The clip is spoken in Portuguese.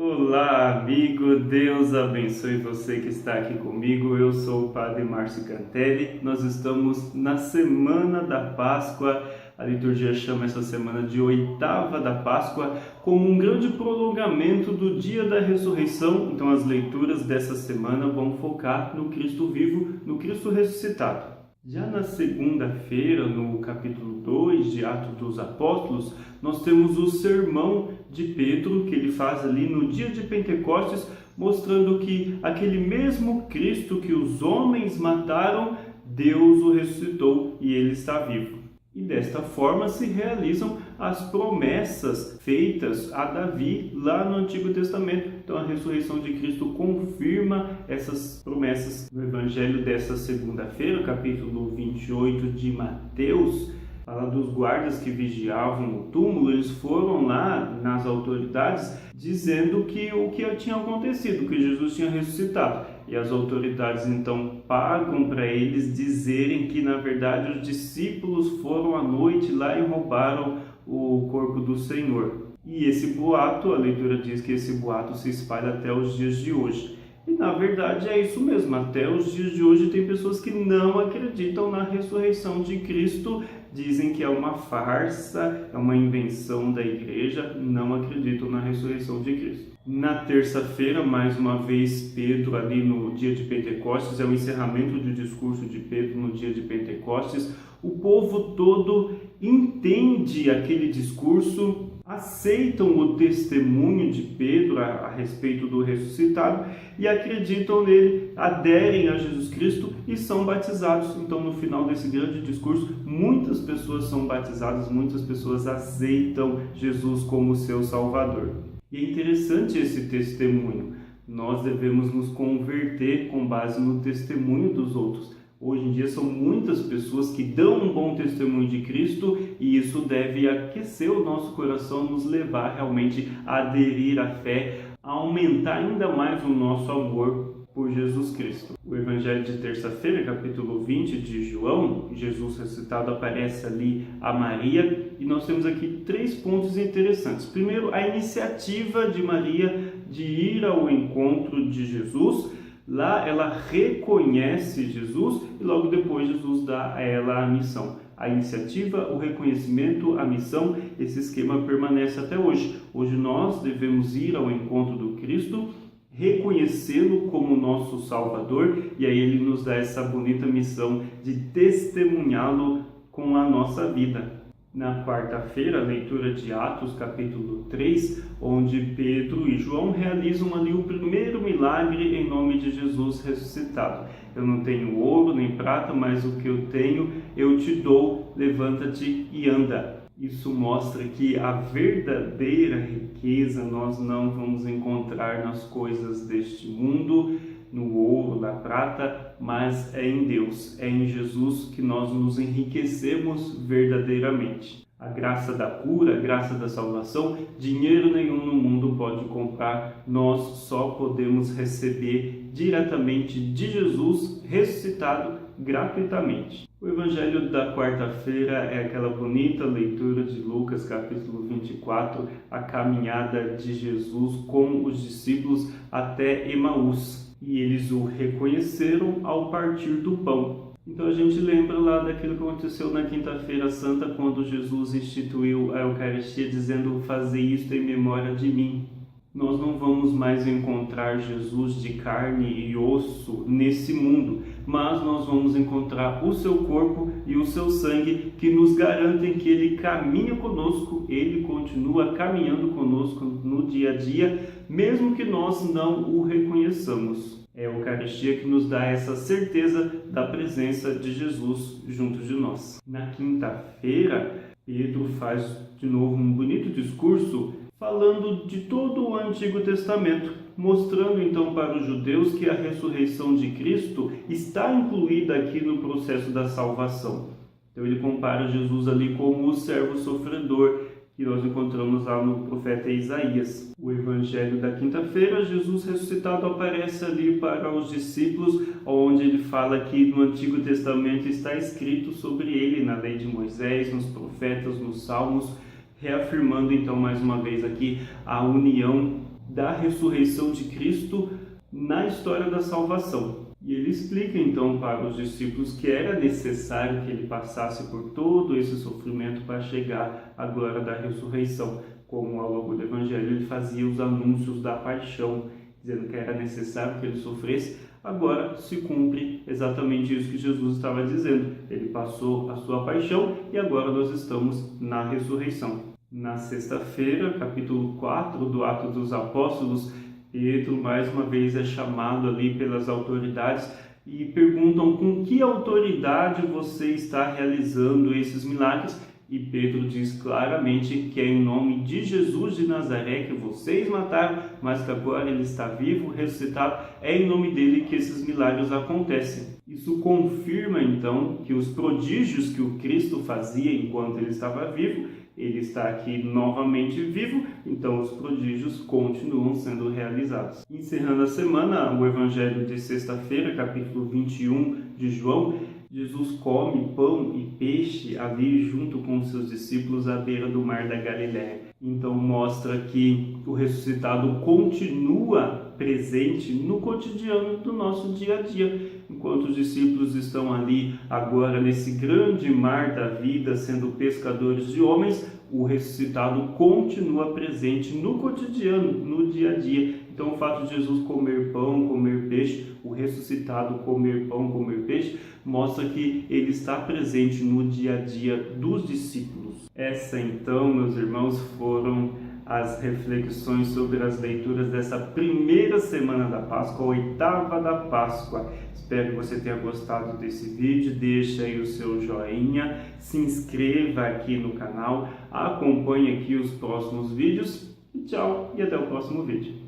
Olá, amigo, Deus abençoe você que está aqui comigo. Eu sou o Padre Márcio Cantelli. Nós estamos na Semana da Páscoa. A liturgia chama essa semana de Oitava da Páscoa, como um grande prolongamento do dia da ressurreição. Então, as leituras dessa semana vão focar no Cristo vivo, no Cristo ressuscitado. Já na segunda-feira, no capítulo 2 de Atos dos Apóstolos, nós temos o sermão de Pedro, que ele faz ali no dia de Pentecostes, mostrando que aquele mesmo Cristo que os homens mataram, Deus o ressuscitou e ele está vivo. E desta forma se realizam as promessas feitas a Davi lá no Antigo Testamento. Então a ressurreição de Cristo confirma essas promessas no Evangelho dessa segunda-feira, capítulo 28 de Mateus. Fala dos guardas que vigiavam o túmulo. Eles foram lá nas autoridades dizendo que o que tinha acontecido, que Jesus tinha ressuscitado. E as autoridades então pagam para eles dizerem que na verdade os discípulos foram à noite lá e roubaram o corpo do Senhor. E esse boato, a leitura diz que esse boato se espalha até os dias de hoje. E na verdade é isso mesmo, até os dias de hoje tem pessoas que não acreditam na ressurreição de Cristo, dizem que é uma farsa, é uma invenção da igreja, não acreditam na ressurreição de Cristo. Na terça-feira, mais uma vez, Pedro ali no dia de Pentecostes, é o encerramento do discurso de Pedro no dia de Pentecostes, o povo todo entende aquele discurso, aceitam o testemunho de Pedro a respeito do ressuscitado e acreditam nele, aderem a Jesus Cristo e são batizados. Então, no final desse grande discurso, muitas pessoas são batizadas, muitas pessoas aceitam Jesus como seu Salvador. E é interessante esse testemunho. Nós devemos nos converter com base no testemunho dos outros. Hoje em dia são muitas pessoas que dão um bom testemunho de Cristo e isso deve aquecer o nosso coração, nos levar realmente a aderir à fé, a aumentar ainda mais o nosso amor por Jesus Cristo. O Evangelho de terça-feira, capítulo 20 de João, Jesus ressuscitado aparece ali a Maria e nós temos aqui 3 pontos interessantes. Primeiro, a iniciativa de Maria de ir ao encontro de Jesus. Lá ela reconhece Jesus e logo depois Jesus dá a ela a missão. A iniciativa, o reconhecimento, a missão, esse esquema permanece até hoje. Hoje nós devemos ir ao encontro do Cristo, reconhecê-lo como nosso Salvador e aí ele nos dá essa bonita missão de testemunhá-lo com a nossa vida. Na quarta-feira, a leitura de Atos, capítulo 3, onde Pedro e João realizam ali o primeiro milagre em nome de Jesus ressuscitado. Eu não tenho ouro nem prata, mas o que eu tenho eu te dou, levanta-te e anda. Isso mostra que a verdadeira riqueza nós não vamos encontrar nas coisas deste mundo, no ouro, na prata, mas é em Deus, é em Jesus que nós nos enriquecemos verdadeiramente. A graça da cura, a graça da salvação, dinheiro nenhum no mundo pode comprar, nós só podemos receber diretamente de Jesus ressuscitado gratuitamente. O Evangelho da quarta-feira é aquela bonita leitura de Lucas, capítulo 24, a caminhada de Jesus com os discípulos até Emaús. E eles o reconheceram ao partir do pão. Então a gente lembra lá daquilo que aconteceu na Quinta-feira Santa, quando Jesus instituiu a Eucaristia, dizendo: "Fazei isto em memória de mim". Nós não vamos mais encontrar Jesus de carne e osso nesse mundo, mas nós vamos encontrar o seu corpo e o seu sangue que nos garantem que ele caminha conosco, ele continua caminhando conosco no dia a dia, mesmo que nós não o reconheçamos. É a Eucaristia que nos dá essa certeza da presença de Jesus junto de nós. Na quinta-feira, Pedro faz de novo um bonito discurso falando de todo o Antigo Testamento, mostrando então para os judeus que a ressurreição de Cristo está incluída aqui no processo da salvação. Então ele compara Jesus ali como o servo sofredor, que nós encontramos lá no profeta Isaías. O Evangelho da quinta-feira, Jesus ressuscitado aparece ali para os discípulos, onde ele fala que no Antigo Testamento está escrito sobre ele, na lei de Moisés, nos profetas, nos salmos, reafirmando então mais uma vez aqui a união da ressurreição de Cristo na história da salvação. E ele explica então para os discípulos que era necessário que ele passasse por todo esse sofrimento para chegar à glória da ressurreição. Como ao longo do Evangelho ele fazia os anúncios da paixão, dizendo que era necessário que ele sofresse. Agora se cumpre exatamente isso que Jesus estava dizendo. Ele passou a sua paixão e agora nós estamos na ressurreição. Na sexta-feira, capítulo 4 do Atos dos Apóstolos, Pedro mais uma vez é chamado ali pelas autoridades e perguntam com que autoridade você está realizando esses milagres. E Pedro diz claramente que é em nome de Jesus de Nazaré que vocês mataram, mas que agora ele está vivo, ressuscitado. É em nome dele que esses milagres acontecem. Isso confirma então que os prodígios que o Cristo fazia enquanto ele estava vivo, ele está aqui novamente vivo, então os prodígios continuam sendo realizados. Encerrando a semana, o Evangelho de sexta-feira, capítulo 21 de João, Jesus come pão e peixe ali junto com os seus discípulos à beira do mar da Galiléia. Então mostra que o ressuscitado continua presente no cotidiano do nosso dia a dia. Enquanto os discípulos estão ali agora nesse grande mar da vida sendo pescadores de homens, o ressuscitado continua presente no cotidiano, no dia a dia. Então o fato de Jesus comer pão, comer peixe, o ressuscitado comer pão, comer peixe, mostra que ele está presente no dia a dia dos discípulos. Essa então, meus irmãos, foram as reflexões sobre as leituras dessa primeira semana da Páscoa, a oitava da Páscoa. Espero que você tenha gostado desse vídeo, deixa aí o seu joinha, se inscreva aqui no canal, acompanhe aqui os próximos vídeos e tchau, e até o próximo vídeo.